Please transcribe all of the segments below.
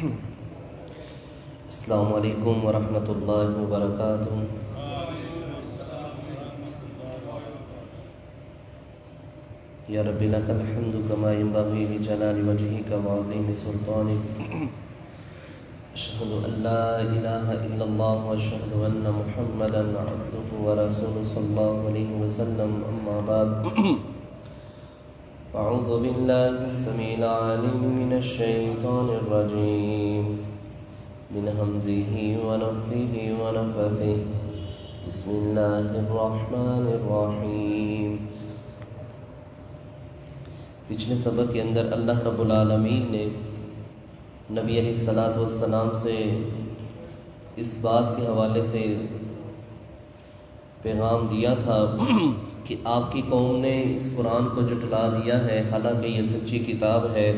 السلام علیکم ورحمۃ اللہ وبرکاتہ۔ یا رب لک الحمد کما ینبغی لجلال وجہک وعظیم سلطانک، اشہد ان لا الہ الا اللہ واشہد ان محمدا عبدہ ورسولہ صلی اللہ علیہ وسلم، اما بعد اعوذ باللہ السمیع العلیم من الشیطان الرجیم من ہمزہ ونفخہ ونفثہ، بسم اللہ الرحمن الرحیم۔ پچھلے سبق کے اندر اللہ رب العالمین نے نبی علیہ الصلوۃ والسلام سے اس بات کے حوالے سے پیغام دیا تھا کہ آپ کی قوم نے اس قرآن کو جھٹلا دیا ہے، حالانکہ یہ سچی کتاب ہے،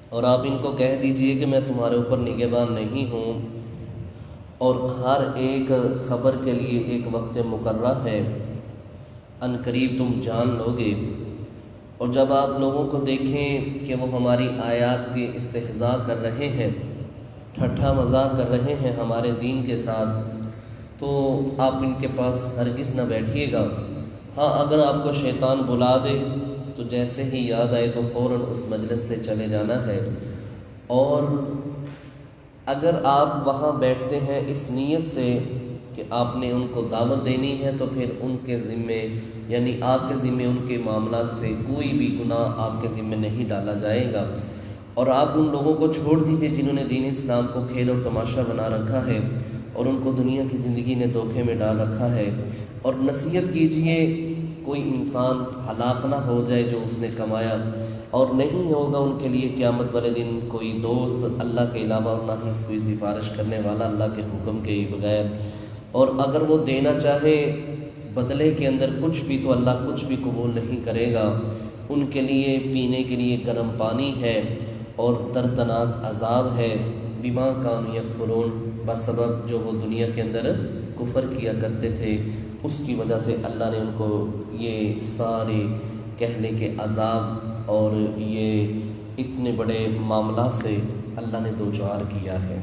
اور آپ ان کو کہہ دیجئے کہ میں تمہارے اوپر نگہبان نہیں ہوں، اور ہر ایک خبر کے لیے ایک وقت مقررہ ہے، ان قریب تم جان لو گے۔ اور جب آپ لوگوں کو دیکھیں کہ وہ ہماری آیات کی استہزاء کر رہے ہیں، ٹھٹھا مذاق کر رہے ہیں ہمارے دین کے ساتھ، تو آپ ان کے پاس ہرگز نہ بیٹھیے گا۔ ہاں، اگر آپ کو شیطان بلا دے تو جیسے ہی یاد آئے تو فوراً اس مجلس سے چلے جانا ہے، اور اگر آپ وہاں بیٹھتے ہیں اس نیت سے کہ آپ نے ان کو دعوت دینی ہے، تو پھر ان کے ذمے یعنی آپ کے ذمے ان کے معاملات سے کوئی بھی گناہ آپ کے ذمے نہیں ڈالا جائے گا، اور آپ ان لوگوں کو چھوڑ دیجئے جنہوں نے دین اسلام کو کھیل اور تماشا بنا رکھا ہے، اور ان کو دنیا کی زندگی نے دھوکے میں ڈال رکھا ہے، اور نصیحت کیجئے کوئی انسان ہلاک نہ ہو جائے جو اس نے کمایا، اور نہیں ہوگا ان کے لیے قیامت والے دن کوئی دوست اللہ کے علاوہ، اور نہ ہی کوئی سفارش کرنے والا اللہ کے حکم کے بغیر، اور اگر وہ دینا چاہے بدلے کے اندر کچھ بھی تو اللہ کچھ بھی قبول نہیں کرے گا۔ ان کے لیے پینے کے لیے گرم پانی ہے اور دردناک عذاب ہے، بما کانوا یکفرون، بسبب جو وہ دنیا کے اندر کفر کیا کرتے تھے، اس کی وجہ سے اللہ نے ان کو یہ سارے کہنے کے عذاب اور یہ اتنے بڑے معاملات سے اللہ نے دوچار کیا ہے۔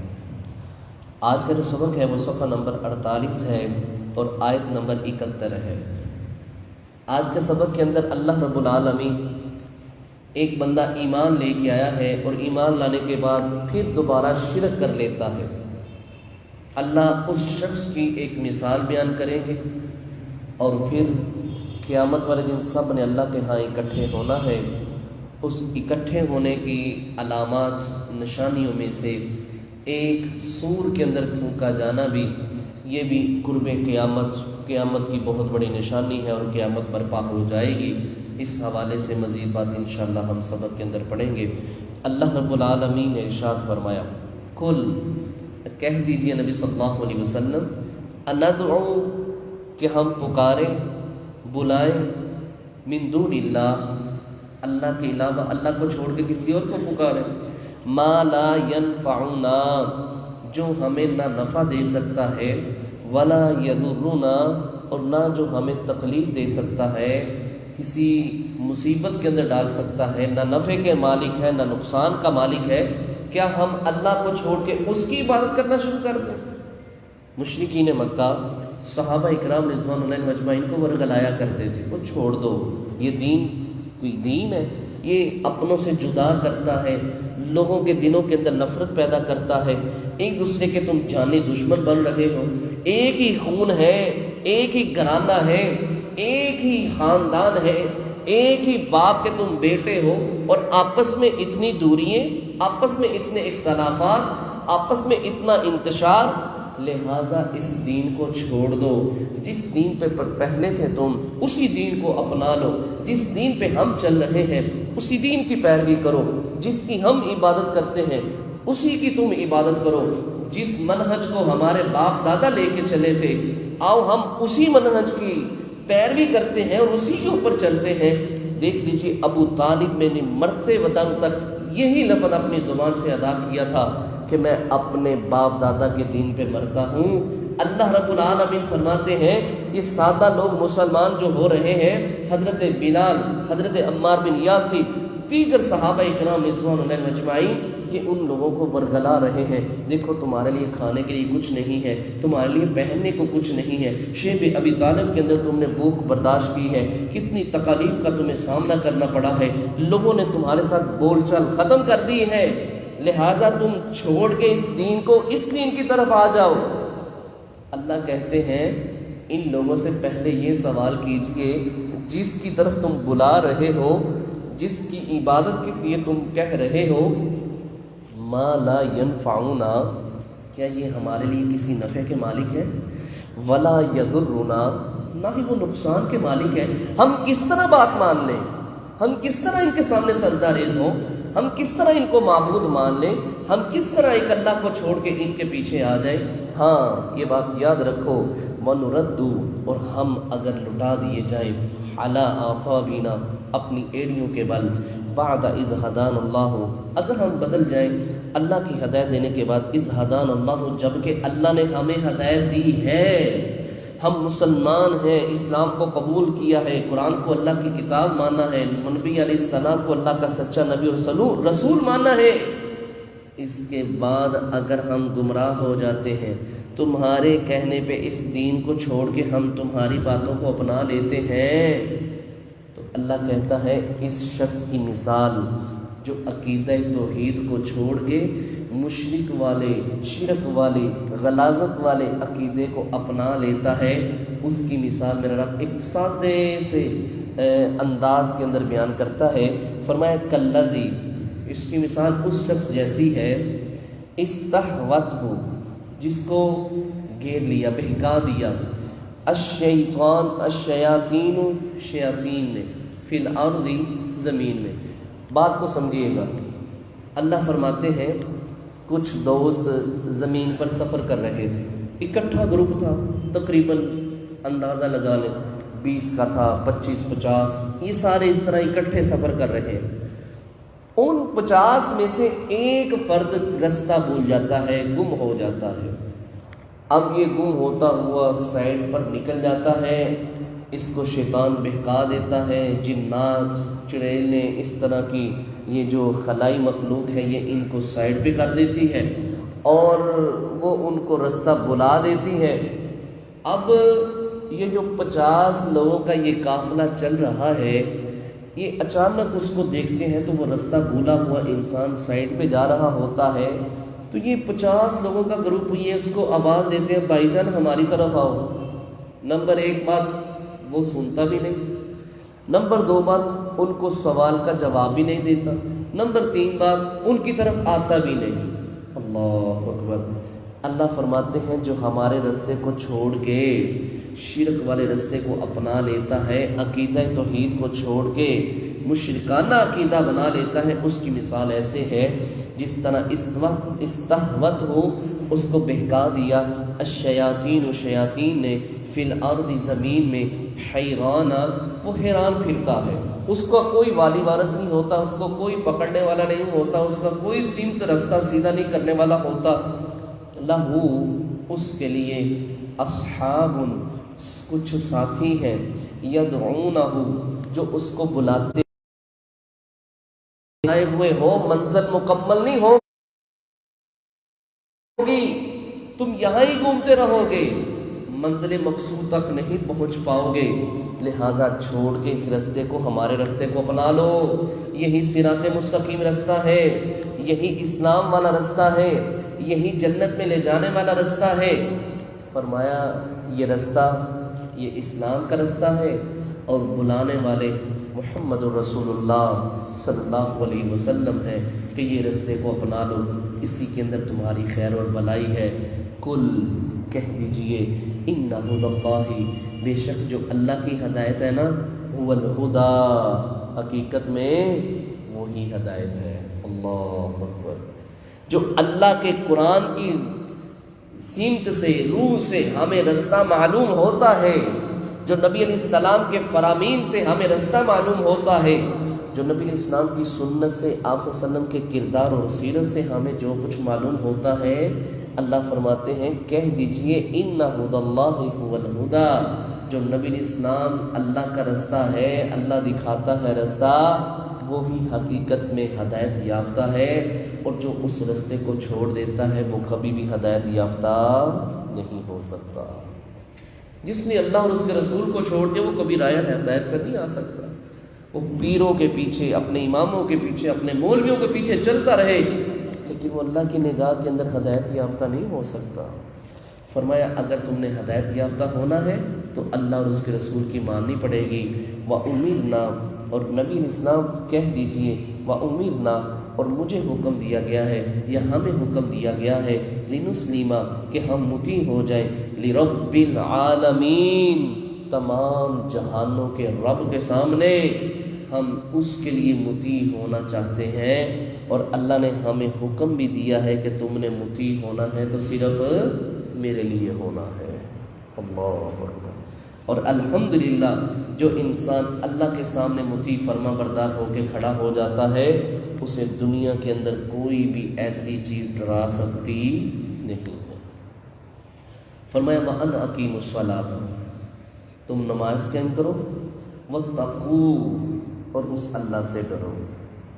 آج کا جو سبق ہے وہ صفحہ نمبر 48 ہے اور آیت نمبر 71 ہے۔ آج کے سبق کے اندر اللہ رب العالمین ایک بندہ ایمان لے کے آیا ہے اور ایمان لانے کے بعد پھر دوبارہ شرک کر لیتا ہے، اللہ اس شخص کی ایک مثال بیان کریں گے، اور پھر قیامت والے دن سب نے اللہ کے ہاں اکٹھے ہونا ہے۔ اس اکٹھے ہونے کی علامات نشانیوں میں سے ایک سور کے اندر پھونکا جانا بھی، یہ بھی قرب قیامت کی بہت بڑی نشانی ہے، اور قیامت برپا ہو جائے گی۔ اس حوالے سے مزید بات انشاءاللہ ہم سبق کے اندر پڑھیں گے۔ اللہ رب العالمین نے ارشاد فرمایا، قل، کہہ دیجئے نبی صلی اللہ علیہ وسلم، اندعو، کہ ہم پکاریں، بلائیں، من دون اللہ، اللہ کے علاوہ، اللہ کو چھوڑ کے کسی اور کو پکاریں، ما لا ینفعنا، جو ہمیں نہ نفع دے سکتا ہے، ولا یضرنا، اور نہ جو ہمیں تکلیف دے سکتا ہے، کسی مصیبت کے اندر ڈال سکتا ہے، نہ نفع کے مالک ہے نہ نقصان کا مالک ہے، کیا ہم اللہ کو چھوڑ کے اس کی عبادت کرنا شروع کر دیں؟ مشرکین مکہ صحابہ اکرام رضوان اللہ اجمعین کو ورگلایا کرتے تھے، وہ چھوڑ دو، یہ دین کوئی دین ہے؟ یہ اپنوں سے جدا کرتا ہے، لوگوں کے دلوں کے اندر نفرت پیدا کرتا ہے، ایک دوسرے کے تم جانی دشمن بن رہے ہو، ایک ہی خون ہے، ایک ہی گھرانہ ہے، ایک ہی خاندان ہے، ایک ہی باپ کے تم بیٹے ہو، اور آپس میں اتنی دوریاں، آپس میں اتنے اختلافات، آپس میں اتنا انتشار، لہٰذا اس دین کو چھوڑ دو، جس دین پہ پہلے تھے تم اسی دین کو اپنا لو، جس دین پہ ہم چل رہے ہیں اسی دین کی پیروی کرو، جس کی ہم عبادت کرتے ہیں اسی کی تم عبادت کرو، جس منہج کو ہمارے باپ دادا لے کے چلے تھے، آؤ ہم اسی منہج کی پیروی کرتے ہیں اور اسی کے اوپر چلتے ہیں۔ دیکھ لیجیے، ابو طالب میں نے مرتے ودن تک یہی لفظ اپنی زبان سے ادا کیا تھا کہ میں اپنے باپ دادا کے دین پہ مرتا ہوں۔ اللہ رب العالمین فرماتے ہیں یہ سادہ لوگ مسلمان جو ہو رہے ہیں، حضرت بلال، حضرت عمار بن یاسر، دیگر صحابہ کرام رضوان اللہ اجمعین، کہ ان لوگوں کو ورگلا رہے ہیں، دیکھو تمہارے لیے کھانے کے لیے کچھ نہیں ہے، تمہارے لیے پہننے کو کچھ نہیں ہے، شیب ابی طالب کے اندر تم نے بھوک برداشت کی ہے، کتنی تکالیف کا تمہیں سامنا کرنا پڑا ہے، لوگوں نے تمہارے ساتھ بول چال ختم کر دی ہے، لہٰذا تم چھوڑ کے اس دین کو، اس دین کی طرف آ جاؤ۔ اللہ کہتے ہیں ان لوگوں سے پہلے یہ سوال کیجئے جس کی طرف تم بلا رہے ہو، جس کی عبادت کے لیے تم کہہ رہے ہو، ما لا ينفعنا، کیا یہ ہمارے لیے کسی نفع کے مالک ہے؟ ولا یضرنا، نہ ہی وہ نقصان کے مالک ہے۔ ہم کس طرح بات مان لیں، ہم کس طرح ان کے سامنے سجدہ ریز ہوں، ہم کس طرح ان کو معبود مان لیں، ہم کس طرح ایک اللہ کو چھوڑ کے ان کے پیچھے آ جائیں؟ ہاں یہ بات یاد رکھو، وَنُرَدُّ، اور ہم اگر لٹا دیے جائیں، عَلَىٰ أَعْقَابِنَا، اپنی ایڑیوں کے بل، بعد اذ ہدان اللہ، اگر ہم بدل جائیں اللہ کی ہدایت دینے کے بعد، اذ ہدان اللہ، جب کہ اللہ نے ہمیں ہدایت دی ہے، ہم مسلمان ہیں، اسلام کو قبول کیا ہے، قرآن کو اللہ کی کتاب مانا ہے، نبی علیہ السلام کو اللہ کا سچا نبی اور رسول مانا ہے، اس کے بعد اگر ہم گمراہ ہو جاتے ہیں، تمہارے کہنے پہ اس دین کو چھوڑ کے ہم تمہاری باتوں کو اپنا لیتے ہیں، تو اللہ کہتا ہے اس شخص کی مثال جو عقیدہ توحید کو چھوڑ کے مشرک والے، شرک والے، غلاظت والے عقیدے کو اپنا لیتا ہے، اس کی مثال میرا رب ایک سادے سے انداز کے اندر بیان کرتا ہے، فرمایا کلذی، اس کی مثال اس شخص جیسی ہے، استحوذہ، جس کو گھیر لیا، بہکا دیا، الشیاطین، شیاطین نے، فی الارض، زمین میں۔ بات کو سمجھیے گا، اللہ فرماتے ہیں کچھ دوست زمین پر سفر کر رہے تھے، اکٹھا گروپ تھا، تقریباً اندازہ لگا لیں 20 کا تھا، 25 50، یہ سارے اس طرح اکٹھے سفر کر رہے ہیں۔ ان 50 میں سے ایک فرد رستہ بھول جاتا ہے، گم ہو جاتا ہے۔ اب یہ گم ہوتا ہوا سائڈ پر نکل جاتا ہے، اس کو شیطان بہکا دیتا ہے، جنات، چڑیلیں، اس طرح کی یہ جو خلائی مخلوق ہے یہ ان کو سائڈ پہ کر دیتی ہے اور وہ ان کو رستہ بلا دیتی ہے۔ اب یہ جو 50 لوگوں کا یہ قافلہ چل رہا ہے، یہ اچانک اس کو دیکھتے ہیں تو وہ رستہ بھولا ہوا انسان سائڈ پہ جا رہا ہوتا ہے، تو یہ 50 لوگوں کا گروپ یہ اس کو آواز دیتے ہیں، بھائی جان ہماری طرف آؤ۔ نمبر 1 بات وہ سنتا بھی نہیں، نمبر 2 بات ان کو سوال کا جواب بھی نہیں دیتا، نمبر 3 بات ان کی طرف آتا بھی نہیں۔ اللہ اکبر۔ اللہ فرماتے ہیں جو ہمارے رستے کو چھوڑ کے شرک والے رستے کو اپنا لیتا ہے، عقیدہ توحید کو چھوڑ کے مشرکانہ عقیدہ بنا لیتا ہے، اس کی مثال ایسے ہے جس طرح استحوت ہو، اس کو بہکا دیا، الشیاطین، شیاطین نے، فی الارض، زمین میں، حیرانہ، وہ حیران پھرتا ہے، اس کا کوئی والی وارث نہیں ہوتا، اس کو کوئی پکڑنے والا نہیں ہوتا، اس کا کوئی سمت رستہ سیدھا نہیں کرنے والا ہوتا، لہو، اس کے لیے، اصحاب، کچھ ساتھی ہیں، یدعونہ، جو اس کو بلاتے آئے ہوئے ہو، منزل مکمل نہیں ہوگی، تم یہاں ہی گھومتے رہو گے، منزل مقصود تک نہیں پہنچ پاؤ گے، لہٰذا چھوڑ کے اس رستے کو، ہمارے رستے کو اپنا لو، یہی صراط مستقیم رستہ ہے، یہی اسلام والا رستہ ہے، یہی جنت میں لے جانے والا رستہ ہے۔ فرمایا یہ رستہ، یہ اسلام کا رستہ ہے اور بلانے والے محمد الرسول اللہ صلی اللہ علیہ وسلم ہے کہ یہ رستے کو اپنا لو، اسی کے اندر تمہاری خیر اور بھلائی ہے۔ کل، کہہ دیجئے، ان ہدی اللہ، بے شک جو اللہ کی ہدایت ہے نا، هو الہدی، حقیقت میں وہی ہدایت ہے۔ اللہ اکبر۔ جو اللہ کے قرآن کی سمت سے، روح سے ہمیں رستہ معلوم ہوتا ہے، جو نبی علیہ السلام کے فرامین سے ہمیں رستہ معلوم ہوتا ہے، جو نبی علیہ السلام کی سنت سے، آپ صلی اللہ علیہ وسلم کے کردار اور سیرت سے ہمیں جو کچھ معلوم ہوتا ہے، اللہ فرماتے ہیں کہہ دیجئے ان ہدی اللہ هو الہدی، جو نبی علیہ السلام اللہ کا رستہ ہے، اللہ دکھاتا ہے رستہ، وہی حقیقت میں ہدایت یافتہ ہے، اور جو اس رستے کو چھوڑ دیتا ہے وہ کبھی بھی ہدایت یافتہ نہیں ہو سکتا۔ جس نے اللہ اور اس کے رسول کو چھوڑ دیا وہ کبھی راہ ہدایت پر نہیں آ سکتا۔ وہ پیروں کے پیچھے، اپنے اماموں کے پیچھے، اپنے مولویوں کے پیچھے چلتا رہے، لیکن وہ اللہ کی نگاہ کے اندر ہدایت یافتہ نہیں ہو سکتا۔ فرمایا اگر تم نے ہدایت یافتہ ہونا ہے تو اللہ اور اس کے رسول کی ماننی پڑے گی۔ وَأُمِرْنَا، اور نبی اسلام کہہ دیجئے وَأُمِرْنَا، اور مجھے حکم دیا گیا ہے یا ہمیں حکم دیا گیا ہے لِنُسْلِمَ، کہ ہم مطیع ہو جائیں لِرَبِّ الْعَالَمِينَ، تمام جہانوں کے رب کے سامنے ہم اس کے لیے مطیع ہونا چاہتے ہیں، اور اللہ نے ہمیں حکم بھی دیا ہے کہ تم نے مطیع ہونا ہے تو صرف میرے لیے ہونا ہے۔ اللہ اکبر۔ اور الحمدللہ جو انسان اللہ کے سامنے مطیع فرما بردار ہو کے کھڑا ہو جاتا ہے اسے دنیا کے اندر کوئی بھی ایسی چیز ڈرا سکتی نہیں ہے۔ فرمایا وَأَنْ أَقِيمُوا الصَّلَاةَ، تم نماز قائم کرو، وَاتَّقُوهُ، اور اس اللہ سے ڈرو۔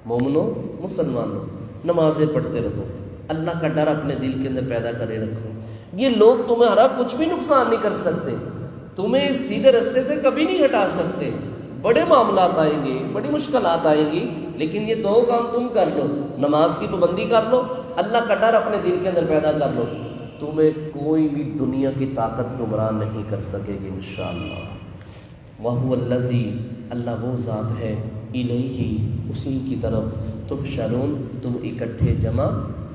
مومنو، مسلمانوں، نمازیں پڑھتے رہو، اللہ کا ڈر اپنے دل کے اندر پیدا کرے رکھو۔ یہ لوگ تمہارا کچھ بھی نقصان نہیں کر سکتے، تمہیں اس سیدھے رستے سے کبھی نہیں ہٹا سکتے۔ بڑے معاملات آئیں گے، بڑی مشکلات آئیں گی، لیکن یہ دو کام تم کر لو، نماز کی پابندی کر لو، اللہ کا ڈر اپنے دل کے اندر پیدا کر لو، تمہیں کوئی بھی دنیا کی طاقت گمراہ نہیں کر سکے گی انشاءاللہ۔ وَهُوَ الَّذِي، اللہ وہ ذات ہے، الیہ، اسی کی طرف تحشرون، تم اکٹھے جمع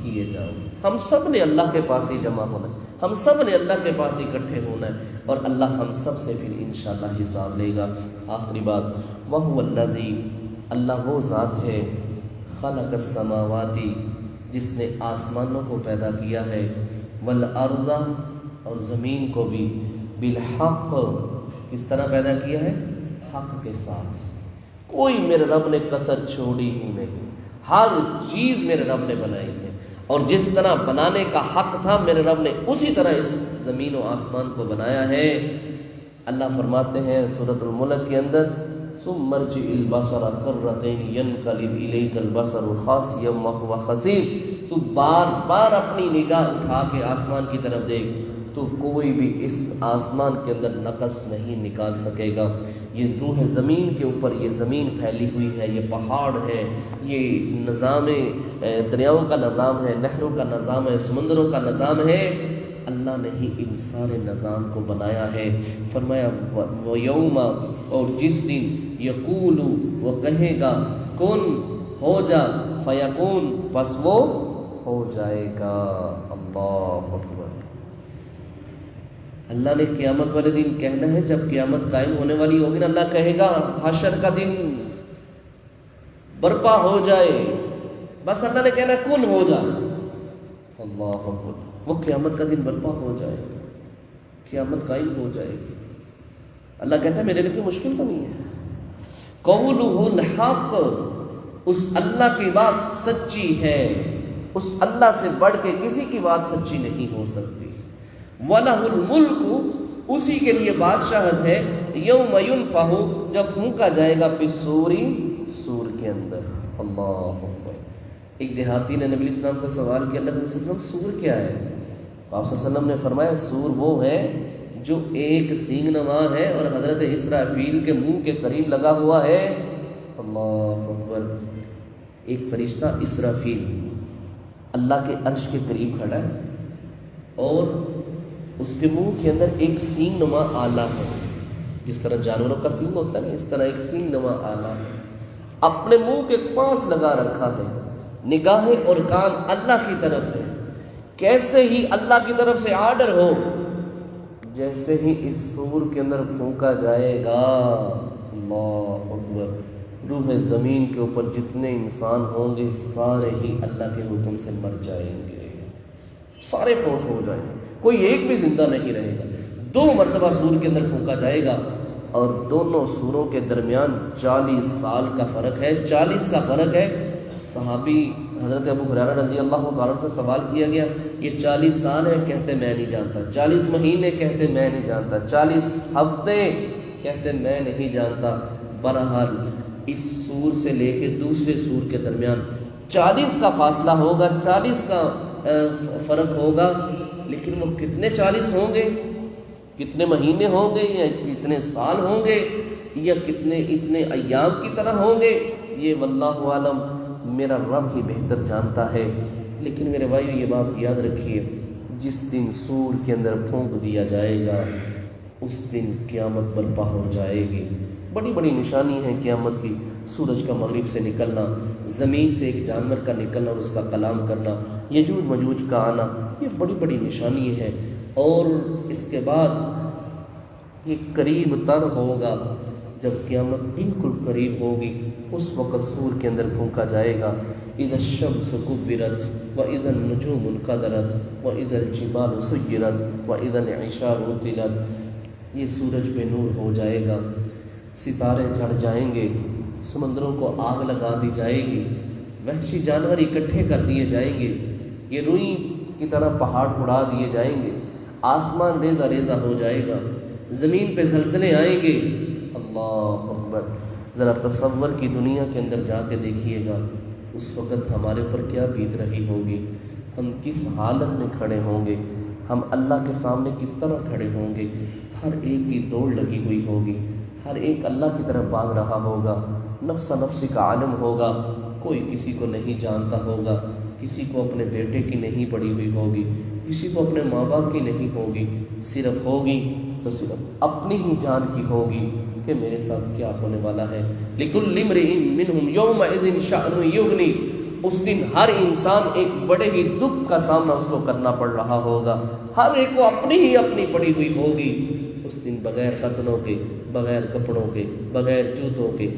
کیے جاؤ۔ ہم سب نے اللہ کے پاس ہی جمع ہونا ہے، ہم سب نے اللہ کے پاس اکٹھے ہونا ہے، اور اللہ ہم سب سے پھر انشاءاللہ حساب لے گا۔ آخری بات، وَهُوَ الَّذِي، اللہ وہ ذات ہے، خَلَقَ السَّمَاوَاتِ، جس نے آسمانوں کو پیدا کیا ہے، وَالْأَرْضَ، اور زمین کو بھی، بِالْحَقِّ، کس طرح پیدا کیا ہے؟ حق کے ساتھ۔ کوئی میرے رب نے کسر چھوڑی ہی نہیں، ہر چیز میرے رب نے بنائی ہے، اور جس طرح بنانے کا حق تھا میرے رب نے اسی طرح اس زمین و آسمان کو بنایا ہے۔ اللہ فرماتے ہیں سورۃ الملک کے اندر، ثُمَّ ارْجِعِ الْبَصَرَ كَرَّتَيْنِ يَنْقَلِبْ إِلَيْكَ الْبَصَرُ خَاسِئًا وَهُوَ حَسِيرٌ، تو بار بار اپنی نگاہ اٹھا کے آسمان کی طرف دیکھ، تو کوئی بھی اس آسمان کے اندر نقص نہیں نکال سکے گا۔ یہ روح زمین کے اوپر، یہ زمین پھیلی ہوئی ہے، یہ پہاڑ ہے، یہ نظام دریاؤں کا نظام ہے، نہروں کا نظام ہے، سمندروں کا نظام ہے، اللہ نے ہی ان سارے نظام کو بنایا ہے۔ فرمایا وَيَوْمَ، اور جس دن، یقول، وہ کہے گا، کن، ہو جا، فیکون، پس وہ ہو جائے گا۔ اللہ اکبر۔ اللہ نے قیامت والے دن کہنا ہے، جب قیامت قائم ہونے والی ہوگی نا، اللہ کہے گا حشر کا دن برپا ہو جائے، بس اللہ نے کہنا کن، ہو جا۔ اللہ اکبر۔ وہ قیامت کا دن برپا ہو جائے گا، قیامت قائم ہو جائے گی۔ اللہ کہتا ہے میرے لیے کوئی مشکل تو نہیں ہے۔ قولہ الحق، اس اللہ کی بات سچی ہے، اس اللہ سے بڑھ کے کسی کی بات سچی نہیں ہو سکتی۔ وَلَهُ الْمُلْكُ، اسی کے لیے بادشاہت ہے، یوم ينفخ، جب پھونکا جائے گا، فی الصور، سور کے اندر۔ اللہ اکبر۔ ایک دیہاتی نے نبی اسلام سے سوال کیا، اللہ علیہ وسلم سور کیا ہے؟ آپ صلی اللہ علیہ وسلم نے فرمایا سور وہ ہے جو ایک سینگ نما ہے اور حضرت اسرافیل کے منہ کے قریب لگا ہوا ہے۔ اللہ اکبر۔ ایک فرشتہ اسرافیل اللہ کے عرش کے قریب کھڑا ہے، اور اس کے منہ کے اندر ایک سینگ نما آلہ ہے، جس طرح جانوروں کا سینگ ہوتا ہے نا، اس طرح ایک سینگ نما آلہ ہے، اپنے منہ کے پاس لگا رکھا ہے۔ نگاہیں اور کان اللہ کی طرف ہے۔ کیسے ہی اللہ کی طرف سے آرڈر ہو، جیسے ہی اس سور کے اندر پھونکا جائے گا، اللہ اکبر، روح زمین کے اوپر جتنے انسان ہوں گے سارے ہی اللہ کے حکم سے مر جائیں گے، سارے فوت ہو جائیں گے، کوئی ایک بھی زندہ نہیں رہے گا۔ 2 مرتبہ سور کے اندر پھونکا جائے گا، اور دونوں سوروں کے درمیان 40 سال کا فرق ہے، 40 کا فرق ہے۔ صحابی حضرت ابو ہریرہ رضی اللہ تعالیٰ سے سوال کیا گیا، یہ 40 سال ہے؟ کہتے میں نہیں جانتا۔ 40 مہینے؟ کہتے میں نہیں جانتا۔ 40 ہفتے؟ کہتے میں نہیں جانتا۔ بہرحال اس سور سے لے کے دوسرے سور کے درمیان 40 کا فاصلہ ہوگا، 40 کا فرق ہوگا، لیکن وہ کتنے 40 ہوں گے، کتنے مہینے ہوں گے، یا کتنے سال ہوں گے، یا اتنے ایام کی طرح ہوں گے، یہ واللہ عالم میرا رب ہی بہتر جانتا ہے۔ لیکن میرے بھائیو یہ بات یاد رکھیے، جس دن سور کے اندر پھونک دیا جائے گا اس دن قیامت برپا ہو جائے گی۔ بڑی بڑی نشانی ہے قیامت کی، سورج کا مغرب سے نکلنا، زمین سے ایک جانور کا نکلنا اور اس کا کلام کرنا، یجوج مجوج کا آنا، یہ بڑی بڑی نشانی ہے۔ اور اس کے بعد یہ قریب تر ہوگا، جب قیامت بالکل قریب ہوگی اس وقت سور کے اندر پھونکا جائے گا، اذا الشمس کورت واذا النجوم انقدرت واذا الجبال سیرت واذا العشار عطلت، یہ سورج پہ نور ہو جائے گا، ستارے چڑھ جائیں گے، سمندروں کو آگ لگا دی جائے گی، وحشی جانور اکٹھے کر دیے جائیں گے، یہ روئی کی طرح پہاڑ اڑا دیے جائیں گے، آسمان ریزہ ریزہ ہو جائے گا، زمین پہ زلزلے آئیں گے۔ اللہ اکبر، ذرا تصور کی دنیا کے اندر جا کے دیکھیے گا اس وقت ہمارے اوپر کیا بیت رہی ہوگی، ہم کس حالت میں کھڑے ہوں گے، ہم اللہ کے سامنے کس طرح کھڑے ہوں گے۔ ہر ایک کی دوڑ لگی ہوئی ہوگی، ہر ایک اللہ کی طرف بھاگ رہا ہوگا، نفس نفسی کا عالم ہوگا، کوئی کسی کو نہیں جانتا ہوگا، کسی کو اپنے بیٹے کی نہیں پڑی ہوئی ہوگی، کسی کو اپنے ماں باپ کی نہیں ہوگی، صرف ہوگی تو صرف اپنی ہی جان کی ہوگی کہ میرے ساتھ کیا ہونے والا ہے۔ لِكُلِّ امْرِئٍ مِّنْهُمْ يَوْمَئِذٍ شَأْنٌ يُغْنِي، اس دن ہر انسان ایک بڑے ہی دکھ کا سامنا اس کو کرنا پڑ رہا ہوگا، ہر ایک کو اپنی ہی اپنی پڑی ہوئی ہوگی۔ اس دن بغیر ختنوں کے، بغیر کپڑوں کے، بغیر جوتوں کے،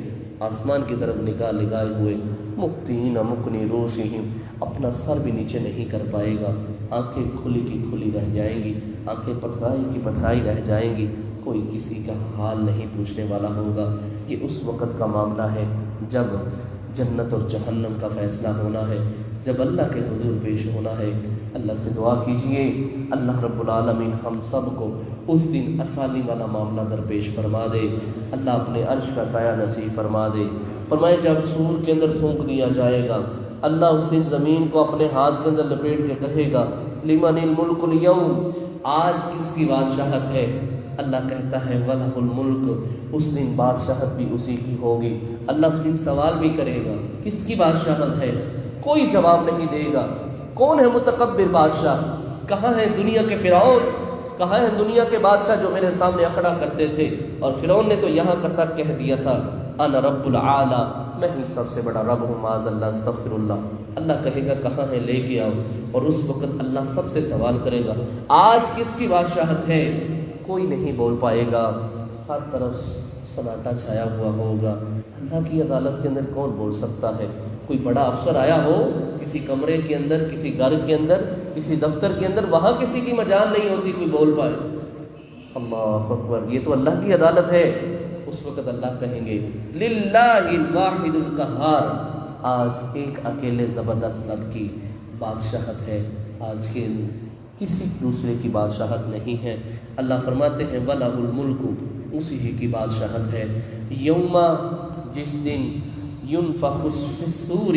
آسمان کی طرف نگاہ لگائے ہوئے، مُحْتِئِینَ مُقْنِئِی رُؤُوسِہِمْ، اپنا سر بھی نیچے نہیں کر پائے گا، آنکھیں کھلی کی کھلی رہ جائیں گی، آنکھیں پتھرائی کی پتھرائی رہ جائیں گی، کوئی کسی کا حال نہیں پوچھنے والا ہوگا۔ یہ اس وقت کا معاملہ ہے جب جنت اور جہنم کا فیصلہ ہونا ہے، جب اللہ کے حضور پیش ہونا ہے۔ اللہ سے دعا کیجئے اللہ رب العالمین ہم سب کو اس دن آسانی والا معاملہ درپیش فرما دے، اللہ اپنے عرش کا سایہ نصیب فرما دے۔ فرمائے جب سور کے اندر پھونک دیا جائے گا، اللہ اس دن زمین کو اپنے ہاتھ کے اندر لپیٹ کے کہے گا لمن الملک اليوم، آج کس کی بادشاہت ہے؟ اللہ کہتا ہے وَلَهُ الْمُلْكُ، اس دن بادشاہت بھی اسی کی ہوگی۔ اللہ اس دن سوال بھی کرے گا کس کی بادشاہت ہے؟ کوئی جواب نہیں دے گا۔ کون ہے متکبر بادشاہ؟ کہاں ہے دنیا کے فرعون؟ کہاں ہے دنیا کے بادشاہ جو میرے سامنے اکھڑا کرتے تھے؟ اور فرعون نے تو یہاں تک کہہ دیا تھا انا رب العالی، میں ہی سب سے بڑا رب ہوں، معاذ اللہ، استغفر اللہ۔ اللہ کہے گا کہاں ہے، لے کے آؤ۔ اور اس وقت اللہ سب سے سوال کرے گا آج کس کی بادشاہت ہے؟ کوئی نہیں بول پائے گا، ہر طرف سناٹا چھایا ہوا ہوگا۔ اللہ کی عدالت کے اندر کون بول سکتا ہے؟ کوئی بڑا افسر آیا ہو کسی کمرے کے اندر، کسی گھر کے اندر، کسی دفتر کے اندر، وہاں کسی کی مجال نہیں ہوتی کوئی بول پائے۔ اللہ اکبر، یہ تو اللہ کی عدالت ہے۔ اس وقت اللہ کہیں گے للہ الواحد القہار، آج ایک اکیلے زبردست رب کی بادشاہت ہے، آج کے کسی دوسرے کی بادشاہت نہیں ہے۔ اللہ فرماتے ہیں وَلَهُ الْمُلْكُ، اسی ہی کی بادشاہت ہے۔ یوم، جس دن ينفخ فی الصور،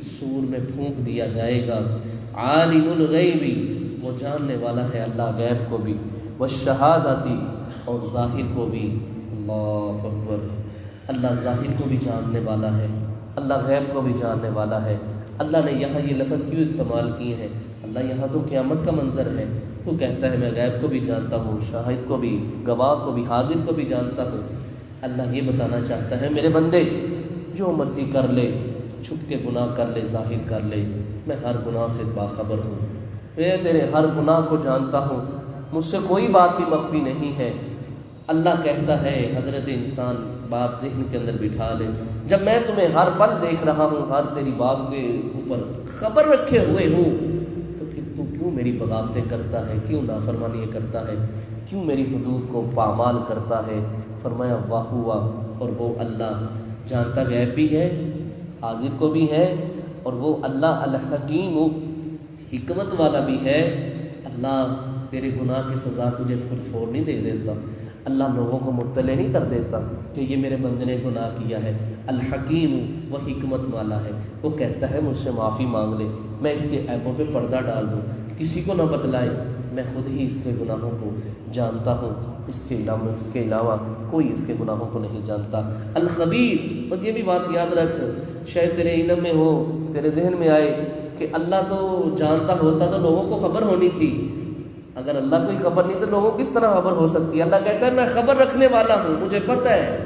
سور میں پھونک دیا جائے گا، عالم الغیب، وہ جاننے والا ہے اللہ غیب کو بھی، والشہادۃ، اور ظاہر کو بھی۔ اللہ اکبر، اللہ ظاہر کو بھی جاننے والا ہے، اللہ غیب کو بھی جاننے والا ہے۔ اللہ نے یہاں یہ لفظ کیوں استعمال کیے ہیں؟ اللہ یہاں تو قیامت کا منظر ہے، تو کہتا ہے میں غیب کو بھی جانتا ہوں، شاہد کو بھی، گواہ کو بھی، حاضر کو بھی جانتا ہوں۔ اللہ یہ بتانا چاہتا ہے میرے بندے جو مرضی کر لے، چھپ کے گناہ کر لے، ظاہر کر لے، میں ہر گناہ سے باخبر ہوں، میں تیرے ہر گناہ کو جانتا ہوں، مجھ سے کوئی بات بھی مخفی نہیں ہے۔ اللہ کہتا ہے حضرت انسان بات ذہن کے اندر بٹھا لے، جب میں تمہیں ہر پل دیکھ رہا ہوں، ہر تیری بات کے اوپر خبر رکھے ہوئے ہوں، تو پھر تو کیوں میری بغاوتیں کرتا ہے، کیوں نافرمانی کرتا ہے، کیوں میری حدود کو پامال کرتا ہے؟ فرمایا واہ ہوا، اور وہ اللہ جانتا غیب بھی ہے، حاضر کو بھی ہے، اور وہ اللہ الحکیم حکمت والا بھی ہے۔ اللہ تیرے گناہ کی سزا تجھے پھر فور نہیں دے دیتا، اللہ لوگوں کو مطلع نہیں کر دیتا کہ یہ میرے بندے نے گناہ کیا ہے؟ الحکیم وہ حکمت والا ہے، وہ کہتا ہے مجھ سے معافی مانگ لے، میں اس کے عیبوں پہ پردہ ڈال دوں، کسی کو نہ بتلائے، میں خود ہی اس کے گناہوں کو جانتا ہوں، اس کے علاوہ کوئی اس کے گناہوں کو نہیں جانتا۔ الخبیر، اور یہ بھی بات یاد رکھ، شاید تیرے علم میں ہو، تیرے ذہن میں آئے کہ اللہ تو جانتا ہوتا تو لوگوں کو خبر ہونی تھی، اگر اللہ کو ہی خبر نہیں تو لوگوں کو کس طرح خبر ہو سکتی ہے؟ اللہ کہتا ہے میں خبر رکھنے والا ہوں، مجھے پتہ ہے،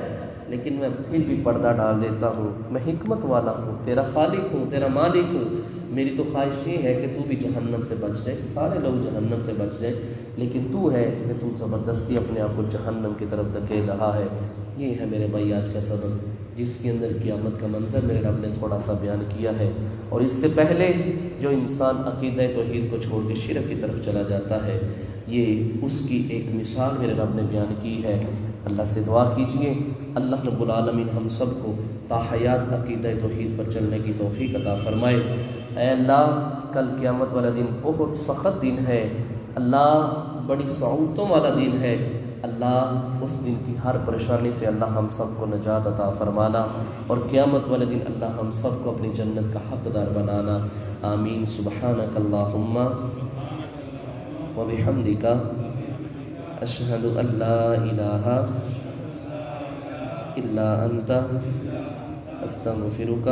لیکن میں پھر بھی پردہ ڈال دیتا ہوں، میں حکمت والا ہوں، تیرا خالق ہوں، تیرا مالک ہوں، میری تو خواہش یہ ہے کہ تو بھی جہنم سے بچ جائے، سارے لوگ جہنم سے بچ جائے، لیکن تو ہے کہ تو زبردستی اپنے آپ کو جہنم کی طرف دھکیل رہا ہے۔ یہ ہے میرے بھائی آج کا سبق، جس کے اندر قیامت کا منظر میرے رب نے تھوڑا سا بیان کیا ہے، اور اس سے پہلے جو انسان عقیدہ توحید کو چھوڑ کے شرک کی طرف چلا جاتا ہے، یہ اس کی ایک مثال میرے رب نے بیان کی ہے۔ اللہ سے دعا کیجئے اللہ رب العالمین ہم سب کو تاحیات عقیدہ توحید پر چلنے کی توفیق عطا فرمائے۔ اے اللہ، کل قیامت والا دن بہت سخت دن ہے اللہ، بڑی صعوبتوں والا دن ہے اللہ، اس دن کی ہر پریشانی سے اللہ ہم سب کو نجات عطا فرمانا، اور قیامت والے دن اللہ ہم سب کو اپنی جنت کا حقدار بنانا، آمین۔ سبحانک اللہم وبحمدک، اشہد ان لا الہ الا انت، استغفرک